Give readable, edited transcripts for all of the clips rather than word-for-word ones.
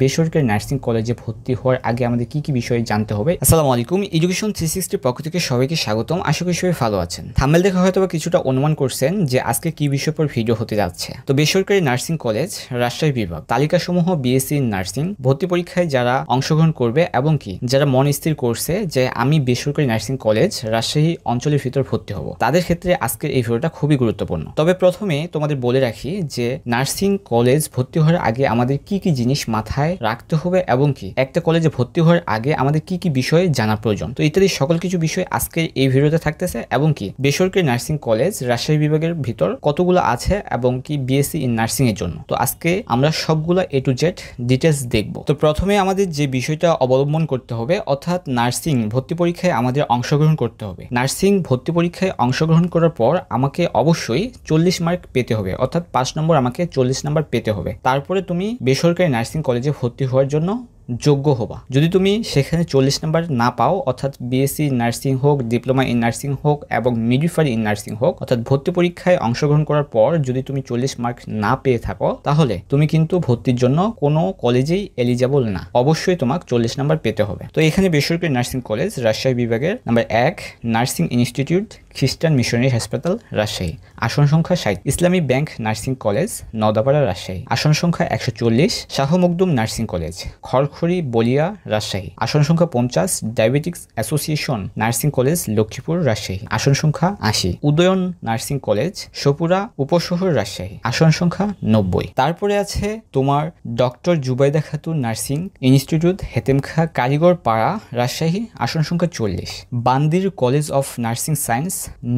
বেসরকারি নার্সিং কলেজে ভর্তি হওয়ার আগে আমাদের কি কি বিষয় জানতে হবে। আসসালামু আলাইকুম, এডুকেশন 360 পক্ষ থেকে সবাইকে স্বাগতম। আশা করি সবাই ভালো আছেন। থাম্বনেল দেখে হয়তো কিছুটা অনুমান করছেন যে আজকে কি বিষয় পর ভিডিও হতে যাচ্ছে। তো বেসরকারি নার্সিং কলেজ রাজশাহী বিভাগ তালিকাসমূহ বিএসসি নার্সিং ভর্তি পরীক্ষায় যারা অংশগ্রহণ করবে এবং কি যারা মন স্থির করছে যে আমি বেসরকারি নার্সিং কলেজ রাজশাহী অঞ্চলের ভিতর ভর্তি হব, তাদের ক্ষেত্রে আজকের এই ভিডিওটা খুবই গুরুত্বপূর্ণ। তবে প্রথমে তোমাদের বলে রাখি যে নার্সিং কলেজ ভর্তি হওয়ার আগে আমাদের কি কি জিনিস মাথায় রাখতে হবে এবং কি একটা কলেজে ভর্তি হওয়ার আগে আমাদের কি কি বিষয় জানা প্রয়োজন, তো ইত্যাদি সকল কিছু বিষয় আজকের এই ভিডিওতে থাকতেছে। এবং কি বেসরকারি নার্সিং কলেজ রাজশাহী বিভাগের ভিতর কতগুলো আছে এবং কি বিএসসি ইন নার্সিং এর জন্য, তো আজকে আমরা সবগুলো এ টু জেড ডিটেলস দেখব। তো প্রথমে আমাদের যে বিষয়টা অবলম্বন করতে হবে, অর্থাৎ নার্সিং ভর্তি পরীক্ষায় আমাদের অংশগ্রহণ করতে হবে। নার্সিং ভর্তি পরীক্ষায় অংশগ্রহণ করার পর আমাকে অবশ্যই 40 মার্ক পেতে হবে, অর্থাৎ 5 নম্বর আমাকে 40 নাম্বার পেতে হবে। তারপরে তুমি বেসরকারি নার্সিং কলেজে ভর্তি হওয়ার জন্য যোগ্য হবা। যদি তুমি সেখানে 40 নাম্বার না পাও, অর্থাৎ বিএসসি নার্সিং হোক, ডিপ্লোমা ইন নার্সিং হোক এবং মিডওয়াইফারি ইন নার্সিং হোক, অর্থাৎ ভর্তি পরীক্ষায় অংশগ্রহণ করার পর যদি তুমি 40 মার্ক না পেয়ে থাকো, তাহলে তুমি কিন্তু ভর্তির জন্য কোনো কলেজেই এলিজিবল না। অবশ্যই তোমাকে 40 নাম্বার পেতে হবে। তো এখানে বেসরকারি নার্সিং কলেজ রাজশাহী বিভাগের নাম্বার 1 নার্সিং ইনস্টিটিউট খ্রিস্টান মিশনারি হাসপাতাল রাজশাহী, আসন সংখ্যা 60। Islami bank nursing college Naodapara Rajshahi, আসন সংখ্যা 140। শাহ মখদুম নার্সিং কলেজ খড়খড়ি বলিয়া রাজশাহী, আসন সংখ্যা 50। Diabetics association nursing college Lakshmipur Rajshahi, আসন সংখ্যা 80। উদয়ন নার্সিং কলেজ সপুরা উপশহর রাজশাহী, আসন সংখ্যা 90। তারপরে আছে তোমার doctor Zubaida Khatun nursing institute Hetemkha Karigar Para Rajshahi, আসন সংখ্যা 40। বান্দির কলেজ অফ নার্সিং সায়েন্স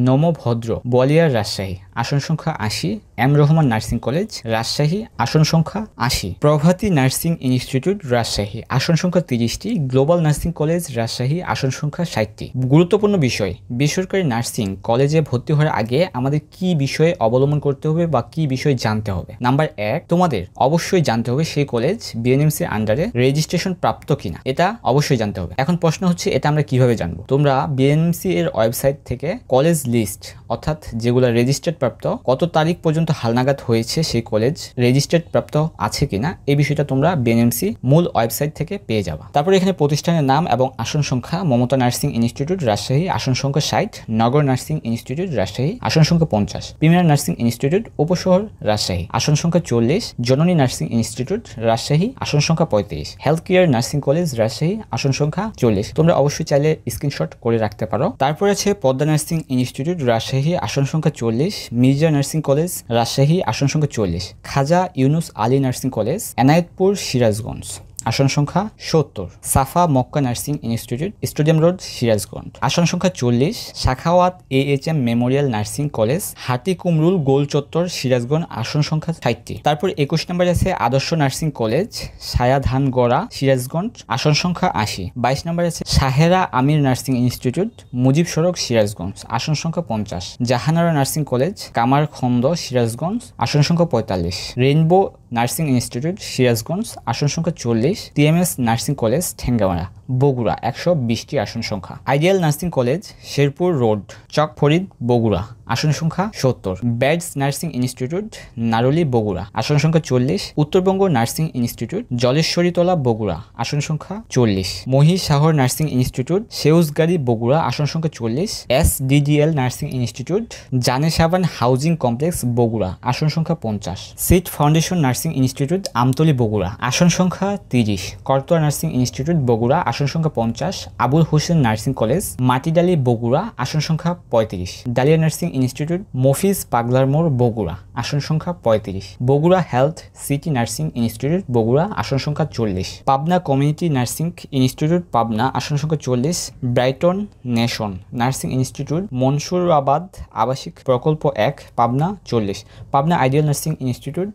নমভদ্র বলিয়া রাজশাহী, আসন সংখ্যা 80। M Rahman nursing college Rajshahi, আসন সংখ্যা 80। প্রভাতী নার্সিং ইনস্টিটিউট রাজশাহী, আসন সংখ্যা 30টি। গ্লোবাল নার্সিং কলেজ রাজশাহী, আসন সংখ্যা 60টি। গুরুত্বপূর্ণ বিষয়, বেসরকারি নার্সিং কলেজে ভর্তি হওয়ার আগে আমাদের কি বিষয়ে অবলম্বন করতে হবে বা কি বিষয় জানতে হবে। নাম্বার 1, তোমাদের অবশ্যই জানতে হবে সেই কলেজ বিএনএমসি আন্ডারে রেজিস্ট্রেশন প্রাপ্ত কিনা, এটা অবশ্যই জানতে হবে। এখন প্রশ্ন হচ্ছে এটা আমরা কিভাবে জানবো? তোমরা বিএনএমসি এর ওয়েবসাইট থেকে কলেজ লিস্ট, অর্থাৎ যেগুলো রেজিস্টার্ড প্রাপ্ত, কত তারিখ পর্যন্ত হালনাগাদ হয়েছে সেই কলেজ রেজিস্টার্ড প্রাপ্ত আছে কিনা, এই বিষয়টা তোমরা বিএনএমসি মূল ওয়েবসাইট থেকে পেয়ে যাবা। তারপরে এখানে প্রতিষ্ঠানের নাম এবং আসন সংখ্যা, মমতা নার্সিং ইনস্টিটিউট রাজশাহী, আসন সংখ্যা 60। নগর নার্সিং ইনস্টিটিউট রাজশাহী, আসন সংখ্যা 50। প্রিমিয়ার নার্সিং ইনস্টিটিউট উপশহর রাজশাহী, আসন সংখ্যা 40। জননী নার্সিং ইনস্টিটিউট রাজশাহী, আসন সংখ্যা 35। Health care nursing college Rajshahi, আসন সংখ্যা 40। তোমরা অবশ্যই চাইলে স্ক্রিনশট করে রাখতে পারো। তারপর আছে পদ্মা নার্সিং ইনস্টিটিউট রাজশাহী, আসন সংখ্যা 40। মির্জা নার্সিং কলেজ রাজশাহী, আসন সংখ্যা 40। খাজা ইউনুস আলী নার্সিং কলেজ এনায়েতপুর সিরাজগঞ্জ, আসন সংখ্যা 70। Safa Makka nursing institute stadium road Sirajganj, আসন সংখ্যা 40। Shakhawat AHM memorial nursing college Hati Kumrul গোল চত্বর সিরাজগঞ্জ, আসন সংখ্যা 60টি। তারপর 21 নম্বরে আছে আদর্শ নার্সিং কলেজ সায়াধানগড়া সিরাজগঞ্জ, আসন সংখ্যা 80। 22 নম্বরে আছে সাহেরা আমির নার্সিং ইনস্টিটিউট মুজিব সড়ক সিরাজগঞ্জ, আসন সংখ্যা 50। জাহানারা নার্সিং কলেজ কামারখন্দ সিরাজগঞ্জ, আসন সংখ্যা 45। রেইনবো নার্সিং ইনস্টিটিউট সিরাজগঞ্জ, আসন সংখ্যা 40। TMS nursing college Thengamara Bogura, 120টি আসন সংখ্যা। Ideal nursing college Sherpur road Chak Farid Bogura, আসন সংখ্যা 70। ব্যাডস নার্সিং ইনস্টিটিউট নারুলি বগুড়া, আসন সংখ্যা 40। উত্তরবঙ্গ নার্সিং ইনস্টিটিউট জলেশ্বরীতলা বগুড়া, আসন সংখ্যা 40। মহিষাহর নার্সিং ইনস্টিটিউট সেউজগাড়ি বগুড়া, আসন সংখ্যা 40। SDDL nursing institute Janesaban housing complex Bogura, আসন সংখ্যা 50। সিট foundation nursing institute Amtali Bogura, আসন সংখ্যা 30। করতোয়া নার্সিং ইনস্টিটিউট বগুড়া, আসন সংখ্যা 50। আবুল হোসেন নার্সিং কলেজ মাটিডালি বগুড়া, আসন সংখ্যা 35। ডালিয়া নার্সিং ইনস্টিটিউট মফিজ পাগলার মোড় বগুড়া, আসন সংখ্যা 35। Bogura health city nursing institute Bogura, আসন সংখ্যা 40। Pabna community nursing institute Pabna, আসন সংখ্যা 40। Brighton nation nursing institute Mansurabad আবাসিক প্রকল্প 1 Pabna 40। Pabna ideal nursing institute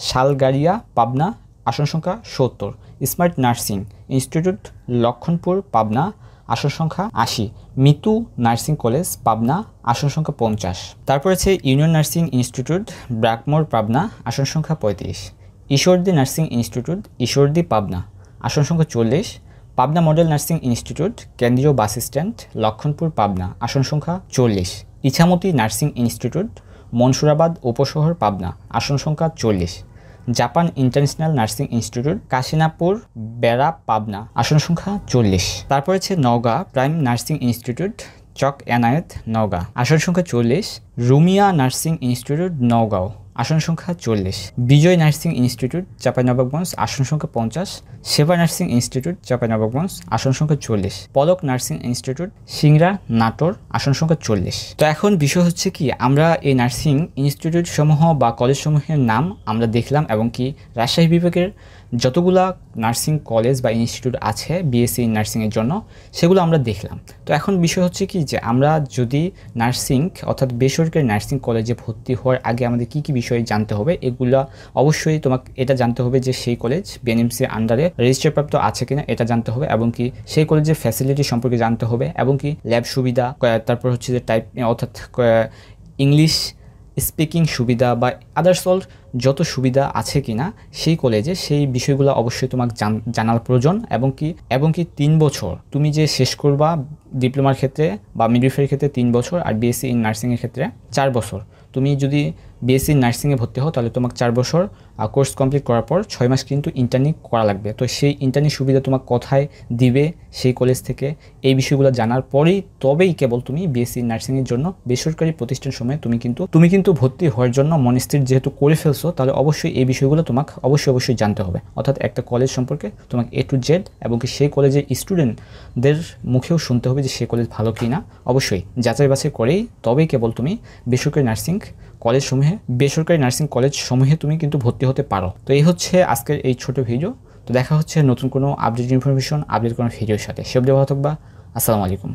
Shalgaria Pabna, আসন সংখ্যা 70। Smart nursing institute Lakshmanpur Pabna, আসন সংখ্যা 80। মিতু নার্সিং কলেজ পাবনা, আসন সংখ্যা 50। তারপর আছে ইউনিয়ন নার্সিং ইনস্টিটিউট ব্রাকমোর পাবনা, আসন সংখ্যা 35। ঈশ্বরদী নার্সিং ইনস্টিটিউট ঈশ্বরদী পাবনা, আসন সংখ্যা 40। পাবনা মডেল নার্সিং ইনস্টিটিউট কেন্দ্রীয় বাস স্ট্যান্ড লক্ষণপুর পাবনা, আসন সংখ্যা 40। ইছামতি নার্সিং ইনস্টিটিউট মনসুরাবাদ উপশহর পাবনা, আসন সংখ্যা 40। জাপান ইন্টারন্যাশনাল নার্সিং ইনস্টিটিউট, কাশিনাপুর, বেড়া, পাবনা, আসন সংখ্যা 40। তারপর হচ্ছে নওগাঁ প্রাইম নার্সিং ইনস্টিটিউট, চক এনায়েত, নওগাঁ, আসন সংখ্যা 40। রুমিয়া নার্সিং ইনস্টিটিউট, নওগাঁও, আসন সংখ্যা 40। বিজয় নার্সিং ইনস্টিটিউট, চাঁপাইনবাবগঞ্জ, আসন সংখ্যা 50। সেবা নার্সিং ইনস্টিটিউট, চাঁপাইনবাবগঞ্জ, আসন সংখ্যা 40। পলক নার্সিং ইনস্টিটিউট, সিংড়া, নাটোর, আসন সংখ্যা 40। তো এখন বিষয় হচ্ছে কি, আমরা এই নার্সিং ইনস্টিটিউট সমূহ বা কলেজ সমূহের নাম আমরা দেখলাম এবং কি রাজশাহী বিভাগের যতগুলা নার্সিং কলেজ বা ইনস্টিটিউট আছে বিএসসি নার্সিংয়ের জন্য সেগুলো আমরা দেখলাম। তো এখন বিষয় হচ্ছে কি যে আমরা যদি নার্সিং অর্থাৎ বেসরকারি নার্সিং কলেজে ভর্তি হওয়ার আগে আমাদের কী কী বিষয়ে জানতে হবে, এগুলো অবশ্যই তোমাকে এটা জানতে হবে যে সেই কলেজ বিএনএমসির আন্ডারে রেজিস্টারপ্রাপ্ত আছে কিনা এটা জানতে হবে, এবং কি সেই কলেজের ফ্যাসিলিটি সম্পর্কে জানতে হবে, এবং কি ল্যাব সুবিধা, তারপর হচ্ছে যে টাইপ অর্থাৎ ইংলিশ স্পিকিং সুবিধা বা আদার্স অল যত সুবিধা আছে কিনা সেই কলেজে সেই বিষয়গুলো অবশ্যই তোমাকে জানার প্রয়োজন। এবং কি 3 বছর তুমি যে শেষ করবা ডিপ্লোমার ক্ষেত্রে বা মিডওয়াইফারির ক্ষেত্রে 3 বছর, আর বিএসসি ইন নার্সিংয়ের ক্ষেত্রে 4 বছর। তুমি যদি বিএসসি নার্সিংয়ে ভর্তি হও তাহলে তোমাকে 4 বছর কোর্স কমপ্লিট করার পর 6 মাস কিন্তু ইন্টার্নি করা লাগবে। তো সেই ইন্টার্নি সুবিধা তোমাকে কোথায় দিবে সেই কলেজ থেকে, এই বিষয়গুলো জানার পরেই তবেই কেবল তুমি বিএসসি নার্সিংয়ের জন্য বেসরকারি প্রতিষ্ঠান সময়ে তুমি কিন্তু ভর্তি হওয়ার জন্য মনস্থির যেহেতু করে ফেলছো, তাহলে অবশ্যই এই বিষয়গুলো তোমাকে অবশ্যই জানতে হবে। অর্থাৎ একটা কলেজ সম্পর্কে তোমাকে A to Z এবং কি সেই কলেজের স্টুডেন্টদের মুখেও শুনতে হবে যে সেই কলেজ ভালো কি না, অবশ্যই যাচাই বাছাই করেই তবেই কেবল তুমি বেসরকারি নার্সিং কলেজ সমূহে তুমি কিন্তু ভর্তি হতে পারো। তো এই হচ্ছে আজকের এই ছোট ভিডিও। তো দেখা হচ্ছে নতুন কোনো আপডেট ইনফরমেশন, আপডেট কোনো ভিডিওর সাথে। সব ভালো থাকবা। আসসালামু আলাইকুম।